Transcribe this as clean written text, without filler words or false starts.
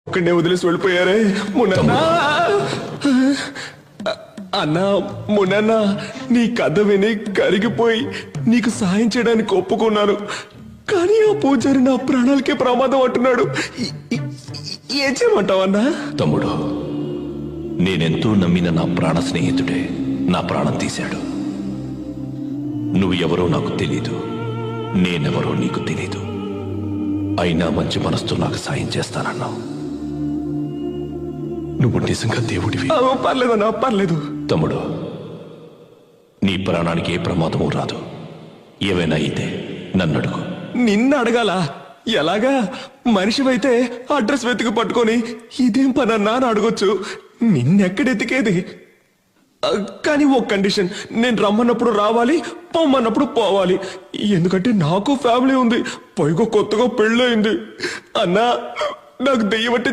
ఒక్కడే వదిలేసి వెళ్ళిపోయారే మునన్నా. అన్నా మునన్నా, నీ కథ విని కరిగిపోయి నీకు సాయం చేయడానికి ఒప్పుకున్నాను. కానీ ఆ పూజారి నా ప్రాణాలకే ప్రమాదం అంటున్నాడు. ఏం చేయమంటావన్నా? తమ్ముడు, నేనెంతో నమ్మిన నా ప్రాణ స్నేహితుడే నా ప్రాణం తీశాడు. నువ్వు ఎవరో నాకు తెలీదు, నేనెవరో నీకు తెలీదు. అయినా మంచి మనసుతో నాకు సాయం చేస్తానన్నావు. నువ్వు నిజంగా దేవుడివి. పర్లేదన్నా, పర్లేదు. తమ్ముడు, నీ ప్రాణానికి ఏ ప్రమాదము రాదు. ఏవైనా అయితే నన్ను అడుగు. నిన్ను అడగాల? ఎలాగా? మనిషివైతే అడ్రస్ వెతికి పట్టుకొని ఇదేం పనన్నా అని అడగొచ్చు. నిన్నెక్కడెతికేది? కానీ ఒక కండిషన్, నేను రమ్మన్నప్పుడు రావాలి, పొమ్మన్నప్పుడు పోవాలి. ఎందుకంటే నాకు ఫ్యామిలీ ఉంది, పైగా కొత్తగా పెళ్ళయింది. అన్నా, నాకు దెయ్యం అంటే